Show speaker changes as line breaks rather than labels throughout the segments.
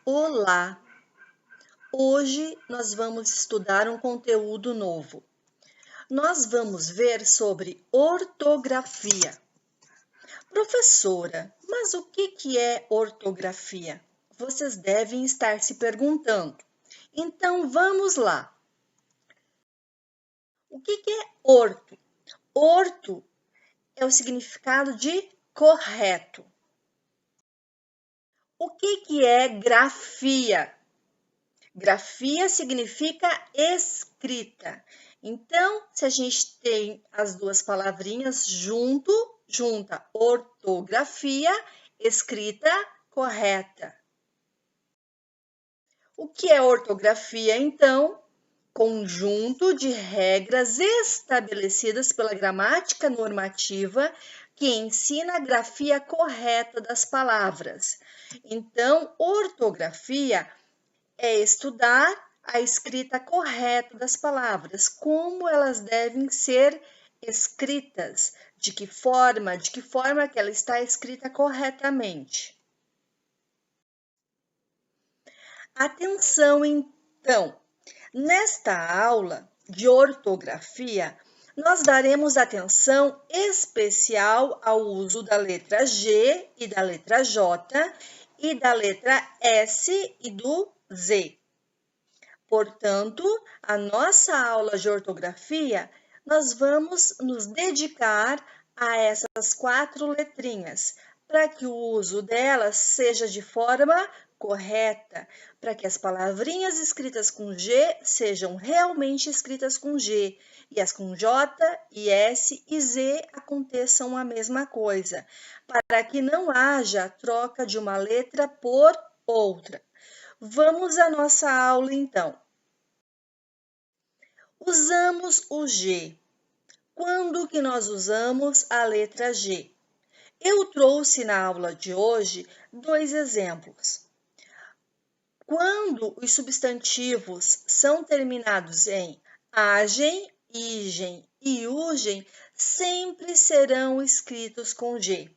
Olá! Hoje nós vamos estudar um conteúdo novo. Nós vamos ver sobre ortografia. Professora, mas o que é ortografia? Vocês devem estar se perguntando. Então vamos lá. O que é orto? Orto é o significado de correto. O que é grafia? Grafia significa escrita. Então, se a gente tem as duas palavrinhas junta ortografia, escrita correta. O que é ortografia, então? Conjunto de regras estabelecidas pela gramática normativa que ensina a grafia correta das palavras. Então, ortografia é estudar a escrita correta das palavras, como elas devem ser escritas, de que forma que ela está escrita corretamente. Atenção, então, nesta aula de ortografia, nós daremos atenção especial ao uso da letra G e da letra J e da letra S e do Z. Portanto, a nossa aula de ortografia, nós vamos nos dedicar a essas 4 letrinhas, para que o uso delas seja de forma correta, para que as palavrinhas escritas com G sejam realmente escritas com G, e as com J, e S e Z aconteçam a mesma coisa, para que não haja troca de uma letra por outra. Vamos à nossa aula, então. Usamos o G. Quando que nós usamos a letra G? Eu trouxe na aula de hoje 2 exemplos. Quando os substantivos são terminados em agem, igem e ugem, sempre serão escritos com G.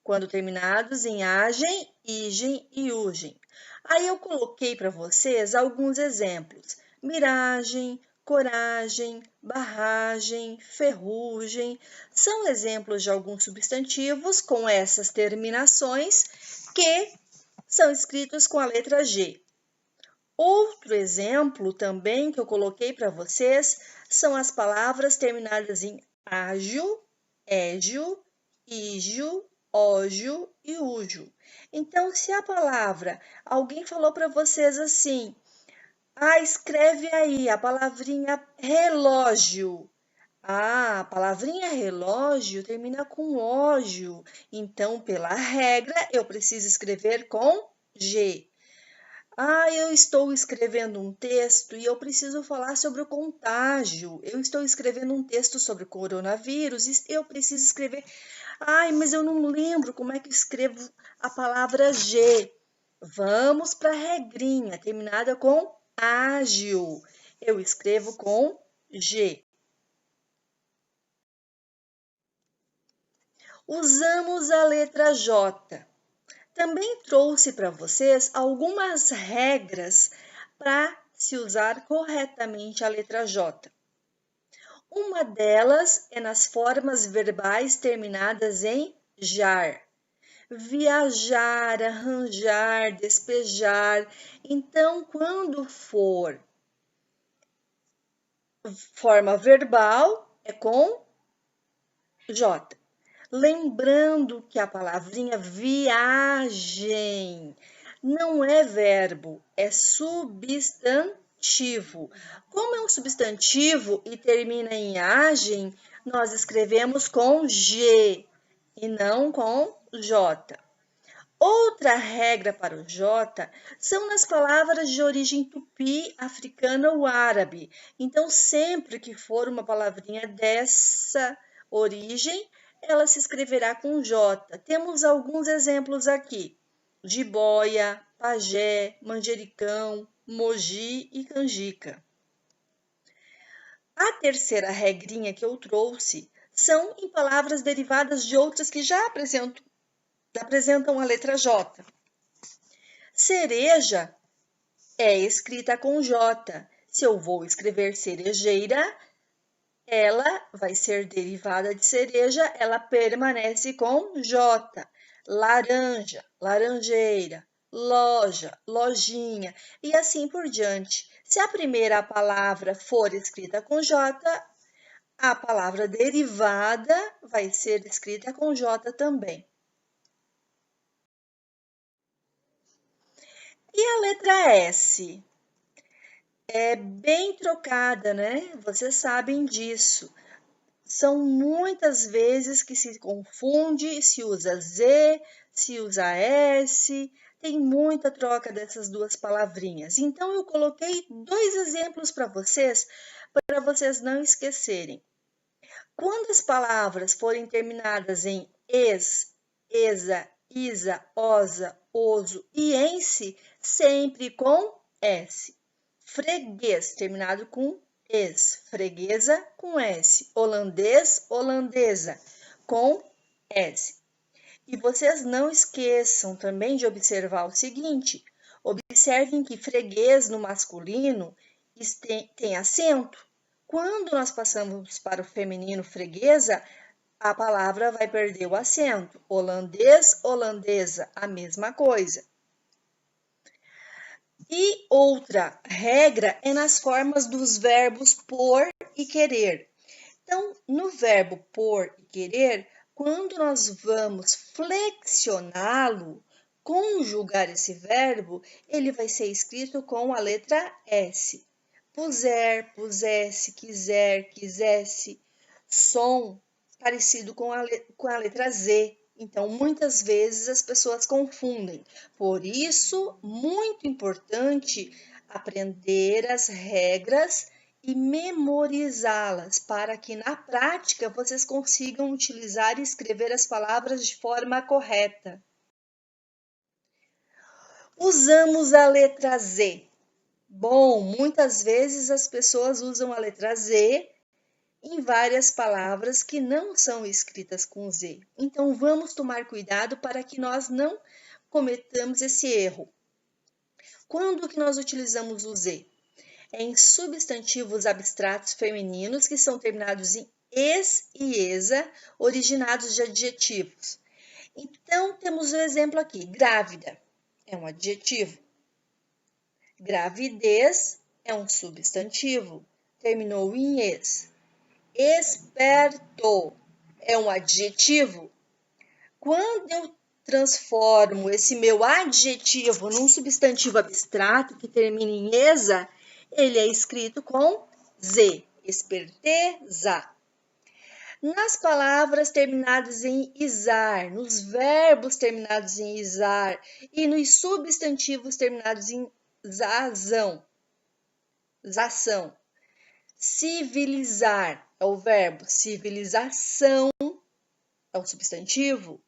Quando terminados em agem, igem e ugem. Aí eu coloquei para vocês alguns exemplos. Miragem, coragem, barragem, ferrugem, são exemplos de alguns substantivos com essas terminações que são escritos com a letra G. Outro exemplo também que eu coloquei para vocês são as palavras terminadas em ágio, égio, ígio, ógio e úgio. Então, se a palavra, alguém falou para vocês assim, escreve aí a palavrinha relógio. A palavrinha relógio termina com ógio. Então, pela regra, eu preciso escrever com G. Eu estou escrevendo um texto e eu preciso falar sobre o contágio. Eu estou escrevendo um texto sobre o coronavírus e eu preciso escrever. Mas eu não lembro como é que eu escrevo a palavra G. Vamos para a regrinha, terminada com ágil. Eu escrevo com G. Usamos a letra J. Também trouxe para vocês algumas regras para se usar corretamente a letra J. Uma delas é nas formas verbais terminadas em jar. Viajar, arranjar, despejar. Então, quando for forma verbal, é com J. Lembrando que a palavrinha viagem não é verbo, é substantivo. Como é um substantivo e termina em agem, nós escrevemos com G e não com J. Outra regra para o J são nas palavras de origem tupi, africana ou árabe. Então, sempre que for uma palavrinha dessa origem, ela se escreverá com J. Temos alguns exemplos aqui: jiboia, pajé, manjericão, moji e canjica. A terceira regrinha que eu trouxe são em palavras derivadas de outras que já apresentam a letra J. Cereja é escrita com J. Se eu vou escrever cerejeira, ela vai ser derivada de cereja, ela permanece com J. Laranja, laranjeira, loja, lojinha e assim por diante. Se a primeira palavra for escrita com J, a palavra derivada vai ser escrita com J também. E a letra S? É bem trocada, né? Vocês sabem disso. São muitas vezes que se confunde, se usa Z, se usa S, tem muita troca dessas duas palavrinhas. Então, eu coloquei dois exemplos para vocês não esquecerem. Quando as palavras forem terminadas em es, esa, isa, osa, oso e ense, sempre com S. Freguês, terminado com es. Freguesa, com S. Holandês, holandesa, com S. E vocês não esqueçam também de observar o seguinte: observem que freguês no masculino tem acento. Quando nós passamos para o feminino freguesa, a palavra vai perder o acento. Holandês, holandesa, a mesma coisa. E outra regra é nas formas dos verbos por e querer. Então, no verbo por e querer, quando nós vamos flexioná-lo, conjugar esse verbo, ele vai ser escrito com a letra S. Puser, pusesse, quiser, quisesse. Som parecido com a letra Z. Então, muitas vezes as pessoas confundem. Por isso, muito importante aprender as regras e memorizá-las para que na prática vocês consigam utilizar e escrever as palavras de forma correta. Usamos a letra Z. Bom, muitas vezes as pessoas usam a letra Z em várias palavras que não são escritas com Z. Então, vamos tomar cuidado para que nós não cometamos esse erro. Quando que nós utilizamos o Z? É em substantivos abstratos femininos que são terminados em es e esa, originados de adjetivos. Então, temos o exemplo aqui. Grávida é um adjetivo. Gravidez é um substantivo. Terminou em es. Esperto é um adjetivo. Quando eu transformo esse meu adjetivo num substantivo abstrato que termina em esa, ele é escrito com Z, esperteza. Nas palavras terminadas em izar, nos verbos terminados em izar e nos substantivos terminados em zação. Civilizar é o verbo, civilização é o substantivo,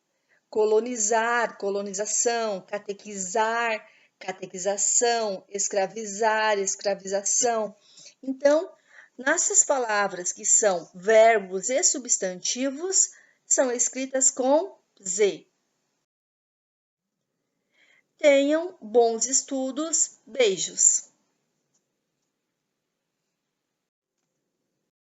colonizar, colonização, catequizar, catequização, escravizar, escravização. Então, nessas palavras que são verbos e substantivos, são escritas com Z. Tenham bons estudos, beijos!